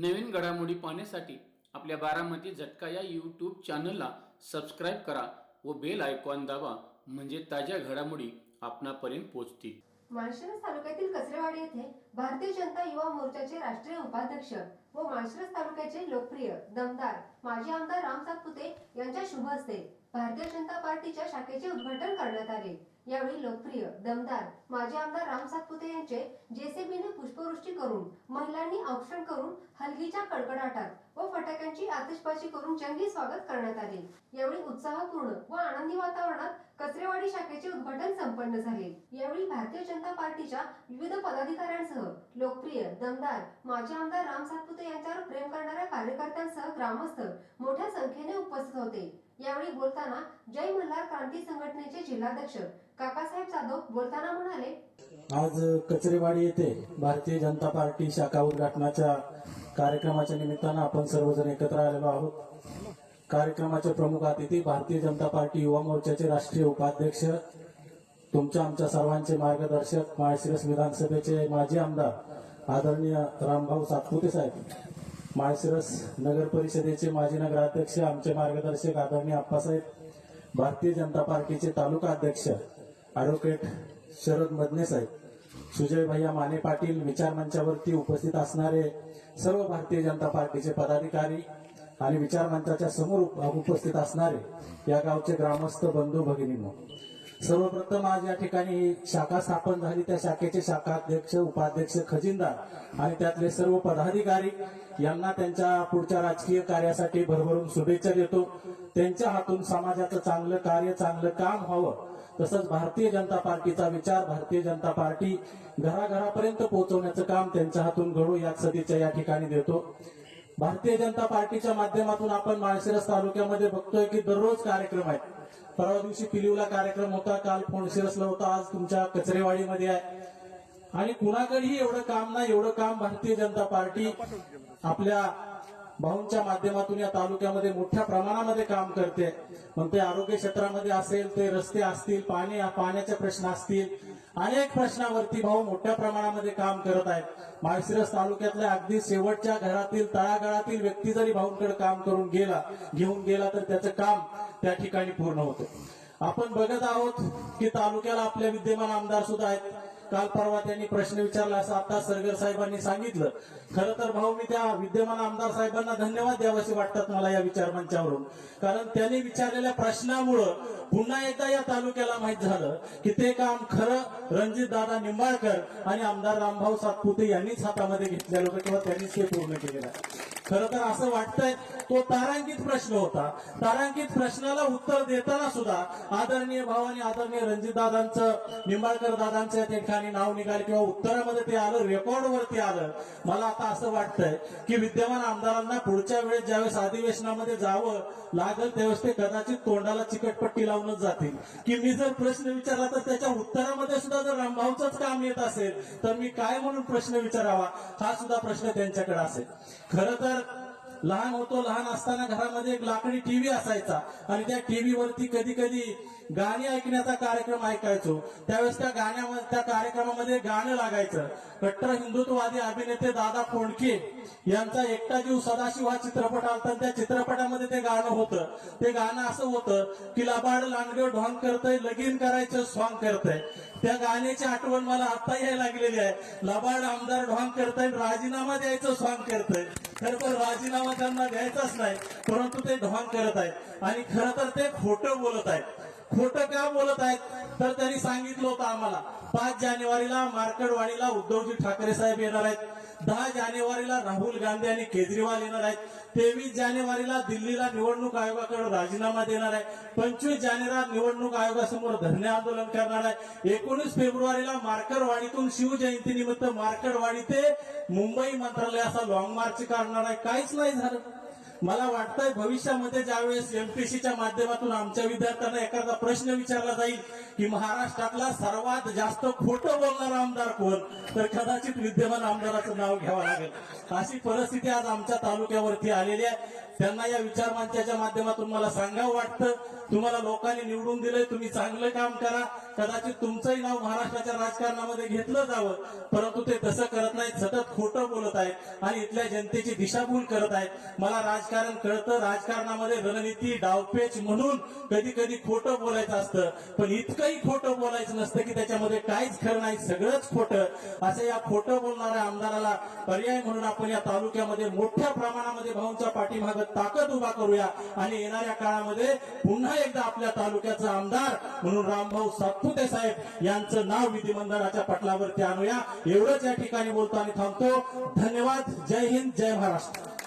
नवीन घडामोडी पाहण्यासाठी आपल्या बारामती झटका या यूट्यूब चॅनलला सबस्क्राईब करा व बेल आयकॉन दाबा, म्हणजे ताज्या घडामोडी आपणापर्यंत पोहोचतील। माळशिरस तालुक्यातील कचरेवाडी येथे भारतीय जनता युवा मोर्चाचे राष्ट्रीय उपाध्यक्ष व माळशिरस तालुक्याचे लोकप्रिय दमदार माजी आमदार राम सातपुते यांच्या शुभ हस्ते भारतीय जनता पार्टीच्या शाखेचे उद्घाटन करण्यात आले। यावेळी लोकप्रिय दमदार माजी आमदार राम सातपुते यांचे जेसीबीने पुष्पवृष्टी करून, महिलांनी औक्षण करून, हलगीच्या कडकडाटात व फटाक्यांची आतिषबाजी करून जंगी स्वागत करण्यात आले। यावेळी उत्साहपूर्ण व आनंदी वातावरणात कचरेवाडी शाखेचे उद्घाटन संपन्न झाले। यावेळी भारतीय जनता पार्टीच्या विविध पदाधिकाऱ्यांसह लोकप्रिय दमदार माजी आमदार राम सातपुते यांच्यावर प्रेम करणाऱ्या कार्यकर्त्यांसह ग्रामस्थ मोठ्या संख्येने उपस्थित होते। यावेळी बोलताना जय मल्हार क्रांती संघटनेचे जिल्हाध्यक्ष काकासाहेब जाधव बोलताना म्हणाले, आज कचरेवाडी येथे भारतीय जनता पार्टी शाखा उद्घाटनाच्या कार्यक्रमाच्या निमित्तानं आपण सर्वजण एकत्र आलेलो आहोत। कार्यक्रमाचे प्रमुख अतिथी भारतीय जनता पार्टी युवा मोर्चाचे राष्ट्रीय उपाध्यक्ष, तुमच्या आमच्या सर्वांचे मार्गदर्शक, माळशिरस विधानसभेचे माजी आमदार आदरणीय रामभाऊ सातपुते साहेब, माळशिरस नगर परिषदेचे माजी नगराध्यक्ष, आमचे मार्गदर्शक आदरणीय आप्पासाहेब, भारतीय जनता पार्टीचे तालुका अध्यक्ष ॲडव्होकेट शरद मदने साहेब, सुजय भैया माने पाटील, विचार मंचावरती उपस्थित असणारे सर्व भारतीय जनता पार्टीचे पदाधिकारी आणि विचार मंचाच्या समोर उपस्थित असणारे या गावचे ग्रामस्थ बंधू भगिनींनो, सर्वप्रथम आज या ठिकाणी शाखा स्थापन झाली, त्या शाखेचे शाखा अध्यक्ष, उपाध्यक्ष, खजिनदार आणि त्यातले सर्व पदाधिकारी यांना त्यांच्या पुढच्या राजकीय कार्यासाठी भरभरून शुभेच्छा देतो। त्यांच्या हातून समाजाचं चांगलं कार्य, चांगलं काम व्हावं, तसंच भारतीय जनता पार्टीचा विचार, भारतीय जनता पार्टी घराघरापर्यंत पोहोचवण्याचं काम त्यांच्या हातून घडो याच सदिच्छा या ठिकाणी देतो। भारतीय जनता पार्टीच्या माध्यमातून आपण माळशिरस तालुक्यामध्ये बघतोय की दररोज कार्यक्रम आहेत। परवा दिवशी पिलीवला कार्यक्रम होता, काल फोंडशिरसला होता, आज तुमच्या कचरेवाडीमध्ये आहे आणि कुणाकडेही एवढं काम नाही, एवढं काम भारतीय जनता पार्टी आपल्या भाऊंच्या माध्यमातून या तालुक्यामध्ये मोठ्या प्रमाणामध्ये काम करते। मग ते आरोग्य क्षेत्रामध्ये असेल, ते रस्ते असतील, पाण्याचे प्रश्न असतील, अनेक प्रश्नावरती भाऊ मोठ्या प्रमाणामध्ये काम करत आहेत। माळशिरस तालुक्यातल्या अगदी शेवटच्या घरातील तळागाळातील व्यक्ती जरी भाऊंकडे काम करून घेऊन गेला तर त्याचं काम त्या ठिकाणी पूर्ण होतं। आपण बघत आहोत की तालुक्याला आपल्या विद्यमान आमदार सुद्धा आहेत। काल परवा त्यांनी प्रश्न विचारला असं आता सरगर साहेबांनी सांगितलं। खरं तर भाऊ, मी त्या विद्यमान आमदार साहेबांना धन्यवाद द्यावेसे वाटतात मला या विचार मंचावरून, कारण त्यांनी विचारलेल्या प्रश्नामुळं पुन्हा एकदा या तालुक्याला माहित झालं की ते काम खरं रणजितदादा निंबाळकर आणि आमदार रामभाऊ सातपुते यांनीच हातामध्ये घेतलेलं होतं किंवा त्यांनीच ते पूर्ण केलेलं आहे। खरं तर असं वाटतंय तो तारांकित प्रश्न होता। तारांकित प्रश्नाला उत्तर देताना सुद्धा आदरणीय भाऊ आणि आदरणीय रणजितदादांचं, निंबाळकर दादांचं या ठिकाणी नाव निघालं किंवा उत्तरामध्ये ते आलं, रेकॉर्डवरती आलं। मला आता असं वाटतंय की विद्यमान आमदारांना पुढच्या वेळेस ज्यावेळेस अधिवेशनामध्ये जावं लागेल त्यावेळेस ते कदाचित तोंडाला चिकटपट्टी लावूनच जातील की मी जर प्रश्न विचारला तर त्याच्या उत्तरामध्ये सुद्धा जर रामभाऊचंच काम येत असेल तर मी काय म्हणून प्रश्न विचारावा, हा सुद्धा प्रश्न त्यांच्याकडे असेल। खरं तर लहान होतो, लहान असताना घरामध्ये एक लाकडी टीव्ही असायचा आणि त्या टीव्हीवरती कधी कधी गाणी ऐकण्याचा कार्यक्रम ऐकायचो। त्यावेळेस त्या कार्यक्रमामध्ये गाणं लागायचं। कट्टर हिंदुत्ववादी अभिनेते दादा कोंडके यांचा एकटा जीव सदाशिव हा चित्रपट आलता, त्या चित्रपटामध्ये ते गाणं होतं। ते गाणं असं होतं की लबाड लांडगे ढोंग करतय, लगीन करायचं स्वांग करतय। त्या गाण्याची आठवण मला आता यायला लागलेली आहे। लबाड आमदार ढोंग करतय, राजीनामा द्यायचं स्वांग करतय। खरं तर राजीनामा त्यांना द्यायचाच नाही, परंतु ते ढोंग करत आहेत आणि खरं तर ते खोटं बोलत आहेत। खोटं का बोलत आहेत तर त्यांनी सांगितलं होतं आम्हाला 5 जानेवारीला मार्कडवाडीला उद्धवजी ठाकरे साहेब येणार आहेत, 10 जानेवारीला राहुल गांधी आणि केजरीवाल येणार आहेत, 23 जानेवारीला दिल्लीला निवडणूक आयोगाकडे राजीनामा देणार आहे, 25 जानेवारी निवडणूक आयोगासमोर धरणे आंदोलन करणार आहे, 19 फेब्रुवारीला मार्कडवाडीतून शिवजयंतीनिमित्त मार्कडवाडी ते मुंबई मंत्रालय असा लॉंग मार्च करणार आहे। काहीच नाही झालं। मला वाटतंय भविष्यामध्ये ज्यावेळेस एमपीसीच्या माध्यमातून आमच्या विद्यार्थ्यांना एखादा प्रश्न विचारला जाईल की महाराष्ट्रातला सर्वात जास्त खोटं बोलणारा आमदार कोण, तर कदाचित विद्यमान आमदाराचं नाव घ्यावं लागेल। अशी परिस्थिती आज आमच्या तालुक्यावरती आलेली आहे। त्यांना या विचार मंचाच्या माध्यमातून मला सांगावं वाटतं, तुम्हाला लोकांनी निवडून दिलंय, तुम्ही चांगलं काम करा. कदाचित तुमचंही नाव महाराष्ट्राच्या राजकारणामध्ये घेतलं जावं, परंतु ते तसं करत नाहीत, सतत खोटं बोलत आहेत आणि इथल्या जनतेची दिशाभूल करत आहेत. मला राजकारण कळतं, राजकारणामध्ये रणनीती डावपेच म्हणून कधी कधी खोटं बोलायचं असतं, पण इतकंही खोटं बोलायचं नसतं की त्याच्यामध्ये काहीच खरं नाही, सगळंच खोटं. असं या खोटं बोलणाऱ्या आमदाराला पर्याय म्हणून आपण या तालुक्यामध्ये मोठ्या प्रमाणामध्ये भाऊंच्या पाठीमागे ताकद उभा करूया आणि येणाऱ्या काळामध्ये पुन्हा एकदा आपल्या तालुक्याचा आमदार म्हणून रामभाऊ सातपुते साहेब यांचं नाव विधिमंडळाच्या पटलावरती आणूया. एवढंच या ठिकाणी बोलतो आणि थांबतो. धन्यवाद. जय हिंद, जय महाराष्ट्र.